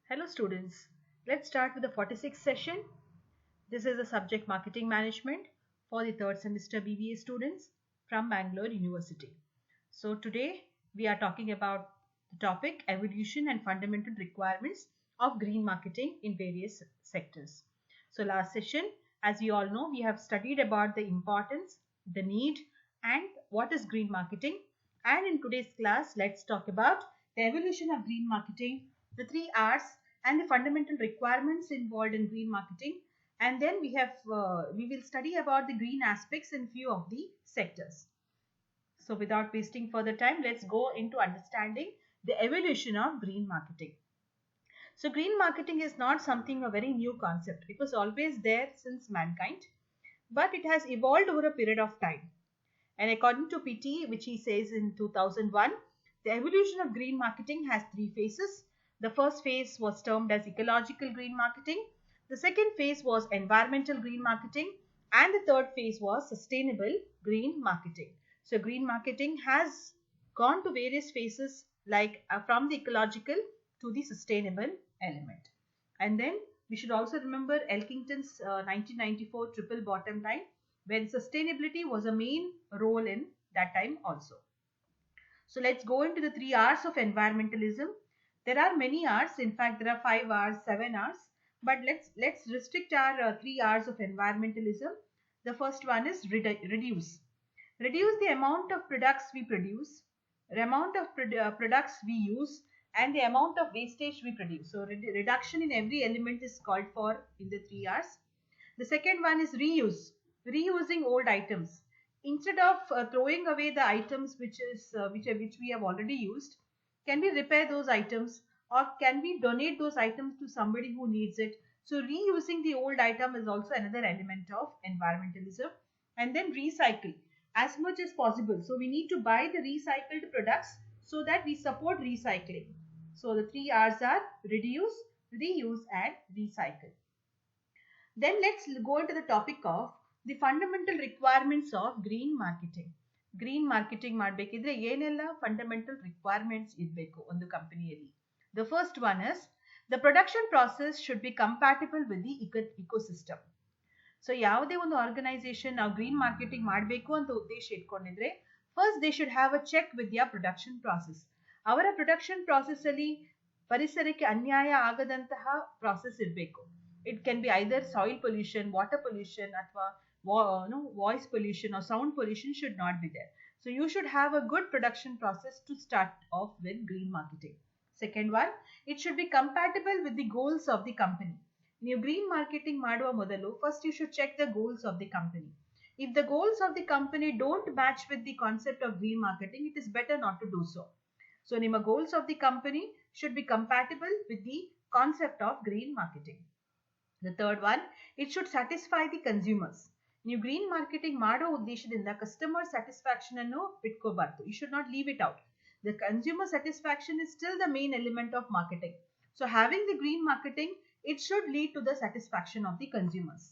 Hello students, let's start with the 46th session. This is the subject marketing management for the third semester BBA students from Bangalore University. So today we are talking about the topic evolution and fundamental requirements of green marketing in various sectors. So last session, as you all know, we have studied about the importance, the need and what is green marketing. And in today's class, let's talk about the evolution of green marketing, the 3 R's and the fundamental requirements involved in green marketing, and then we will study about the green aspects in few of the sectors. So without wasting further time, let's go into understanding the evolution of green marketing. So green marketing is not something a very new concept. It was always there since mankind, but it has evolved over a period of time. And according to Pitti, which he says in 2001, the evolution of green marketing has 3 phases. The first phase was termed as ecological green marketing. The second phase was environmental green marketing. And the third phase was sustainable green marketing. So green marketing has gone to various phases like from the ecological to the sustainable element. And then we should also remember Elkington's 1994 triple bottom line, when sustainability was a main role in that time also. So let's go into the 3 R's of environmentalism. There are many R's. In fact, there are 5 R's, 7 R's. But let's restrict our 3 R's of environmentalism. The first one is reduce. Reduce the amount of products we produce, the amount of products we use, and the amount of wastage we produce. So reduction in every element is called for in the 3 R's. The second one is reuse. Reusing old items. Instead of throwing away the items which we have already used, can we repair those items or can we donate those items to somebody who needs it? So reusing the old item is also another element of environmentalism. And then recycle as much as possible. So we need to buy the recycled products so that we support recycling. So the 3 R's are reduce, reuse and recycle. Then let's go into the topic of the fundamental requirements of green marketing. Green marketing ಮಾಡಬೇಕಿದ್ರೆ ಏನೆಲ್ಲ fundamental requirements ಇರಬೇಕು ಒಂದು ಕಂಪನಿಯಲ್ಲಿ. The first one is the production process should be compatible with the ecosystem. So ಯಾವುದೇ ಒಂದು organisation ನಾವು green marketing ಮಾಡಬೇಕು ಅಂತ ಉದ್ದೇಶ ಇಟ್ಕೊಂಡಿದ್ರೆ first they should have a check with your production process. ಅವರ ಪ್ರೊಡಕ್ಷನ್ ಪ್ರಾಸೆಸ್ ಅಲ್ಲಿ ಪರಿಸರಕ್ಕೆ ಅನ್ಯಾಯ ಆಗದಂತಹ ಪ್ರಾಸೆಸ್ ಇರಬೇಕು. It can be either soil pollution, water pollution, ಅಥವಾ voice pollution or sound pollution should not be there. So you should have a good production process to start off with green marketing. Second one, it should be compatible with the goals of the company. ನೀವು green marketing ಮಾಡುವ ಮೊದಲು first you should check the goals of the company. If the goals of the company don't match with the concept of green marketing, it is better not to do so. So ನಿಮ್ಮ goals of the company should be compatible with the concept of green marketing. The third one, it should satisfy the consumers. ನೀವು green ಮಾರ್ಕೆಟಿಂಗ್ ಮಾಡೋ ಉದ್ದೇಶದಿಂದ customer satisfaction ಅನ್ನು ಬಿಟ್ಕೋಬಾರ್ದು. You should not leave it out. The consumer satisfaction is still the main element of marketing. So having the green marketing, it should lead to the satisfaction of the consumers.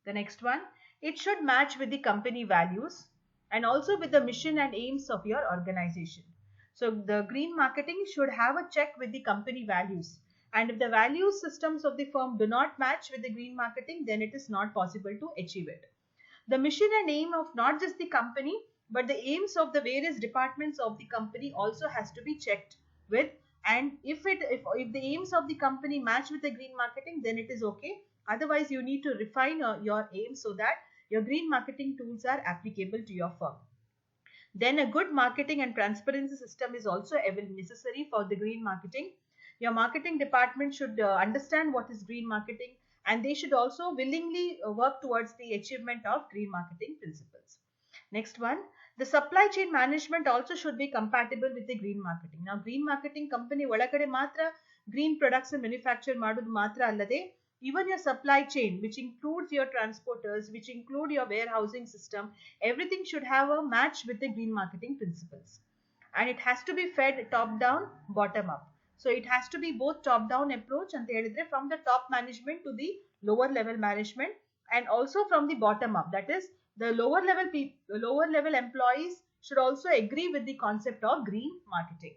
The next one, it should match with the company values and also with the mission and aims of your organization. So the green marketing should have a check with the company values. And if the value systems of the firm do not match with the green marketing, then it is not possible to achieve it. The mission and aim of not just the company, but the aims of the various departments of the company also has to be checked with. And if the aims of the company match with the green marketing, then it is okay. Otherwise, you need to refine your aims so that your green marketing tools are applicable to your firm. Then a good marketing and transparency system is also necessary for the green marketing. Your marketing department should understand what is green marketing, and they should also willingly work towards the achievement of green marketing principles. Next one, the supply chain management also should be compatible with the green marketing. Now green marketing company ಒಳಗಡೆ ಮಾತ್ರ green products manufacture ಮಾಡೋದು ಮಾತ್ರ ಅಲ್ಲದೆ, even your supply chain, which includes your transporters, which include your warehousing system, everything should have a match with the green marketing principles. And it has to be fed top down, bottom up. So it has to be both top down approach and from the top management to the lower level management, and also from the bottom up, that is the lower level employees should also agree with the concept of green marketing.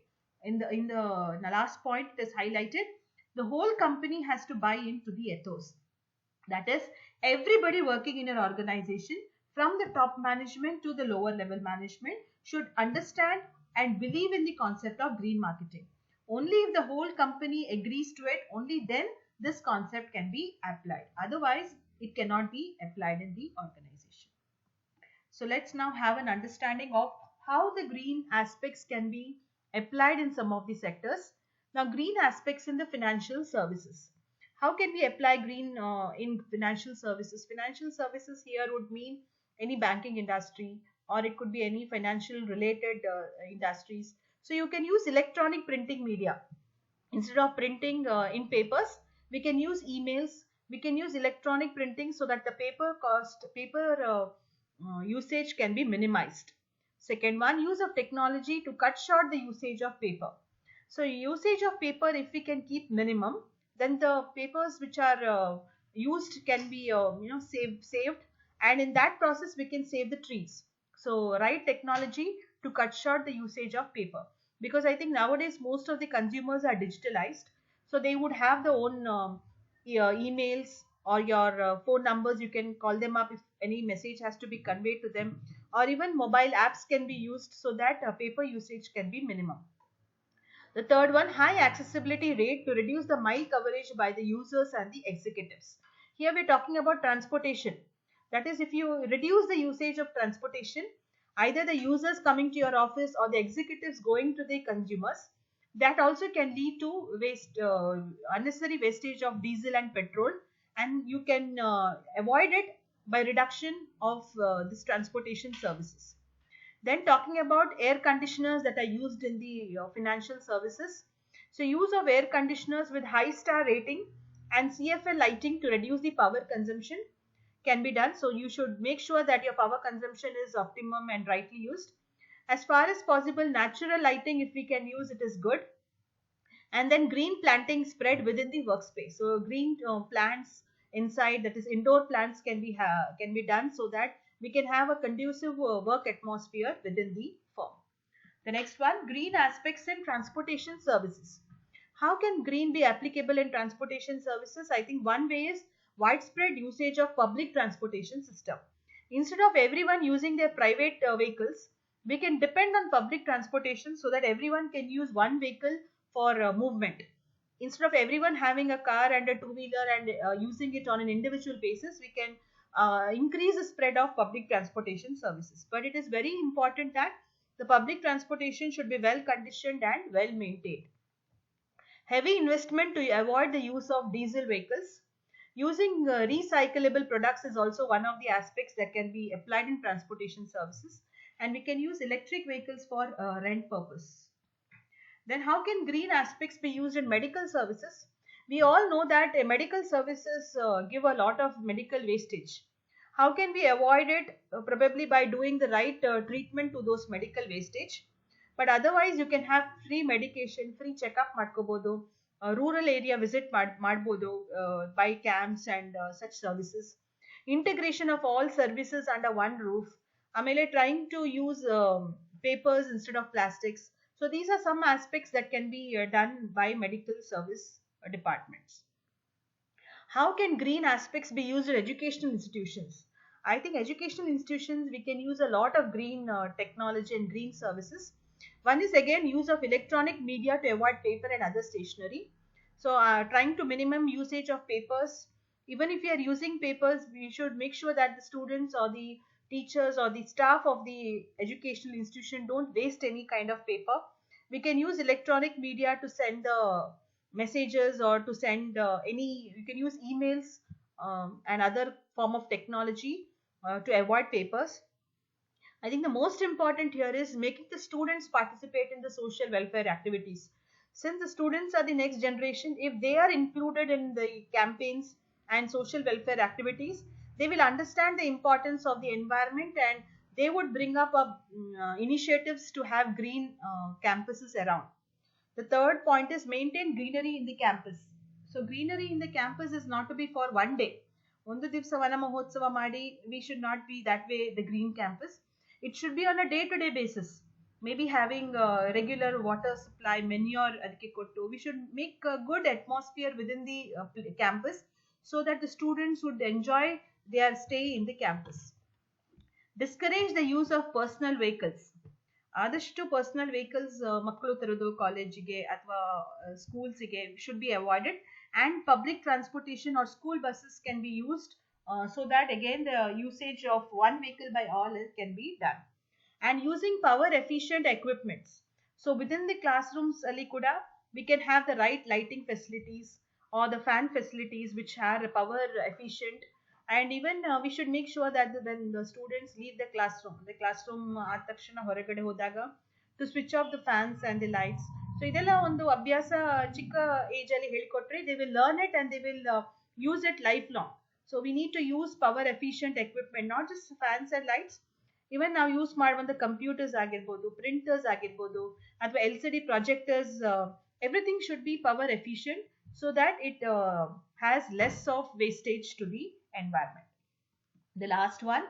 In the last point it is highlighted, the whole company has to buy into the ethos. That is, everybody working in an organization, from the top management to the lower level management, should understand and believe in the concept of green marketing. Only if the whole company agrees to it, only then this concept can be applied. Otherwise, it cannot be applied in the organization. So let's now have an understanding of how the green aspects can be applied in some of the sectors. Now, green aspects in the financial services. How can we apply green in financial services? Financial services here would mean any banking industry, or it could be any financial related industries. So you can use electronic printing media. Instead of printing in papers, we can use emails, we can use electronic printing, so that the paper usage can be minimized. Second one, use of technology to cut short the usage of paper. So usage of paper, if we can keep minimum, then the papers which are used can be saved, and in that process we can save the trees. So right technology to cut short the usage of paper, because I think nowadays most of the consumers are digitalized, so they would have their own emails or your phone numbers. You can call them up if any message has to be conveyed to them, or even mobile apps can be used, so that paper usage can be minimum. The third one, high accessibility rate to reduce the mile coverage by the users and the executives. Here we are talking about transportation. That is, if you reduce the usage of transportation, either the users coming to your office or the executives going to the consumers, that also can lead to unnecessary wastage of diesel and petrol, and you can avoid it by reduction of this transportation services. Then talking about air conditioners that are used in the financial services. So use of air conditioners with high star rating and CFL lighting to reduce the power consumption can be done. So you should make sure that your power consumption is optimum and rightly used. As far as possible, natural lighting, if we can use it, is good. And then green planting spread within the workspace. So green plants inside, that is indoor plants, can be done, so that we can have a conducive work atmosphere within the firm. The next one, green aspects in transportation services. How can green be applicable in transportation services? I think one way is widespread usage of public transportation system. Instead of everyone using their private vehicles, we can depend on public transportation, so that everyone can use one vehicle for movement. Instead of everyone having a car and a two-wheeler and using it on an individual basis, we can increase the spread of public transportation services. But it is very important that the public transportation should be well conditioned and well maintained. Heavy investment to avoid the use of diesel vehicles. Using recyclable products is also one of the aspects that can be applied in transportation services, and we can use electric vehicles for rent purpose. Then how can green aspects be used in medical services? We all know that medical services give a lot of medical wastage. How can we avoid it? Probably by doing the right treatment to those medical wastage. But otherwise, you can have free medication, free checkup ಮಾಡ್ಕೋಬಹುದು, rural area visit ಮಾಡ್ಬೋದು by camps and such services. Integration of all services under one roof. ಆಮೇಲೆ trying to use papers instead of plastics. So these are some aspects that can be done by medical service departments. How can green aspects be used in educational institutions? I think educational institutions, we can use a lot of green technology and green services. One is again use of electronic media to avoid paper and other stationery. So trying to minimum usage of papers. Even if we are using papers, we should make sure that the students or the teachers or the staff of the educational institution don't waste any kind of paper. We can use electronic media to send the messages, or to send you can use emails and other form of technology to avoid papers. I think the most important here is making the students participate in the social welfare activities. Since the students are the next generation, if they are included in the campaigns and social welfare activities, they will understand the importance of the environment, and they would bring up initiatives to have green campuses around. The third point is maintain greenery in the campus. So greenery in the campus is not to be for one day. ಒಂದು ದಿವಸ ವನ ಮಹೋತ್ಸವ ಮಾಡಿ, we should not be that way the green campus. It should be on a day-to-day basis. maybe having regular water supply, manure ಅದಕ್ಕೆ ಕೊಟ್ಟು, we should make a good atmosphere within the campus so that the students would enjoy their stay in the campus. Discourage the use of personal vehicles. ಆದಷ್ಟು personal vehicles ಮಕ್ಕಳು ತರೋದು ಕಾಲೇಜಿಗೆ ಅಥವಾ ಸ್ಕೂಲ್ಸಿಗೆ should be avoided, and public transportation or school buses can be used, so that again the usage of one vehicle by all can be done. And using power efficient equipments. So within the classrooms ali kuda we can have the right lighting facilities or the fan facilities which are power efficient. And even we should make sure that when the students leave the classroom ಆದ ತಕ್ಷಣ ಹೊರಗಡೆ ಹೋದಾಗ to switch off the fans and the lights. So ಇದೆಲ್ಲ ಒಂದು ಅಭ್ಯಾಸ ಚಿಕ್ಕ age ಅಲ್ಲಿ ಹೇಳಿಕೊಟ್ರೆ they will learn it and they will use it lifelong. So we need to use power efficient equipment, not just fans and lights. ಇವನ್ ನಾವು use ಮಾಡುವಂತ computers ಆಗಿರ್ಬೋದು, printers ಆಗಿರ್ಬೋದು, ಅಥವಾ LCD projectors, everything should be power efficient so that it has less of wastage to the environment. The last one,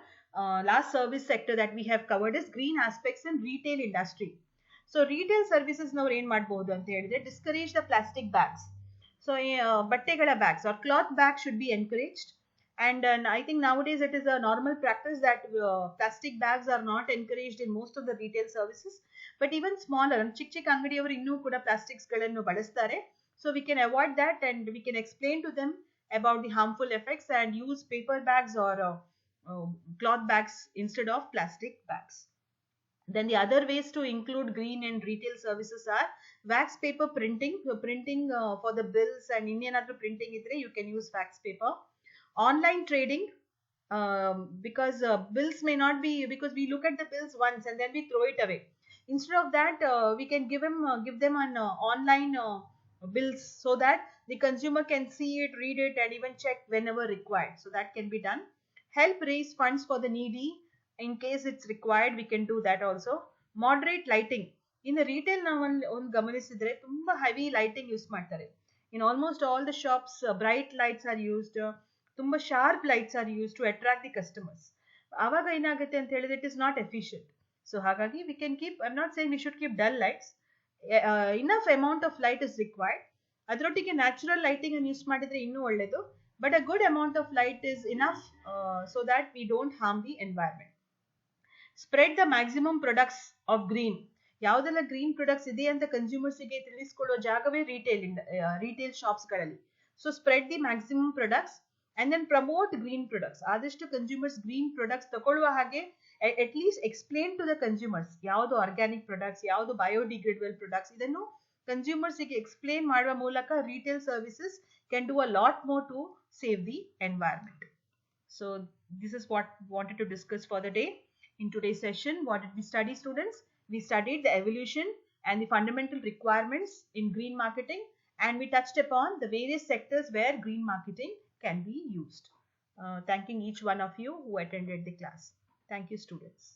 last service sector that we have covered is green aspects in retail industry. So retail services ನಾವು ಏನ್ ಮಾಡಬಹುದು ಅಂತ ಹೇಳಿದ್ರೆ, discourage the plastic bags. So ಬಟ್ಟೆಗಳ bags or cloth bags should be encouraged. And I think nowadays it is a normal practice that plastic bags are not encouraged in most of the retail services. But even smaller, ಚಿಕ್ಕ ಚಿಕ್ಕ ಅಂಗಡಿಯವರು ಇನ್ನೂ ಕೂಡ plastics ಗಳನ್ನು ಬಳಸ್ತಾರೆ. So we can avoid that and we can explain to them about the harmful effects and use paper bags or cloth bags instead of plastic bags. Then the other ways to include green in retail services are wax paper printing. Printing for the bills and ಇನ್ನೇನಾದ್ರೂ printing ಇದ್ರೆ you can use wax paper. Online trading, because bills may not be, because we look at the bills once and then we throw it away. Instead of that, we can give them an online bills so that the consumer can see it, read it, and even check whenever required. So that can be done. Help raise funds for the needy in case it's required. We can do that also. Moderate lighting. In the retail ನಾವು ಒಂದು ಗಮನಿಸಿದ್ರೆ ತುಂಬಾ heavy lighting use ಮಾಡ್ತಾರೆ. In almost all the shops, bright lights are used. ತುಂಬಾ sharp lights are use to attract the customers. ಆವಾಗ ಏನಾಗುತ್ತೆ ಅಂತ ಹೇಳಿದ್ರೆ it is not efficient. So ಹಾಗಾಗಿ we can keep, I am not saying we should keep dull lights. Enough amount of light is required. ಅದರೊಟ್ಟಿಗೆ natural lighting ಅನ್ನು use ಮಾಡಿದ್ರೆ ಇನ್ನೂ ಒಳ್ಳೆಯದು. But a good amount of light is enough so that we don't harm the environment. Spread the maximum products of green. ಯಾವುದೆಲ್ಲ green products ಇದೆ ಅಂತ ಕನ್ಸ್ಯೂಮರ್ಸ್ಗೆ ತಿಳಿಸ್ಕೊಳ್ಳೋ ಜಾಗವೇ ರಿಟೇಲ್ ಶಾಪ್ಸ್ಗಳಲ್ಲಿ. So spread the maximum products and then promote green products. ಆದಷ್ಟು consumers green products ತಗೊಳ್ಳುವ ಹಾಗೆ at least explain to the consumers ಯಾವುದು ಆರ್ಗ್ಯಾನಿಕ್ ಪ್ರಾಡಕ್ಟ್ಸ್, ಯಾವುದು ಬಯೋಡಿಗ್ರೇಡಬಲ್ ಪ್ರಾಡಕ್ಟ್ಸ್, ಇದನ್ನು ಕನ್ಸ್ಯೂಮರ್ಸ್ಗೆ ಎಕ್ಸ್ಪ್ಲೇನ್ ಮಾಡುವ ಮೂಲಕ retail services can do a lot more to save the environment. So this is what we wanted to discuss for the day. In today's session, what did we study, students? We studied the evolution and the fundamental requirements in green marketing, and we touched upon the various sectors where green marketing can be used. Thanking each one of you who attended the class. Thank you, students.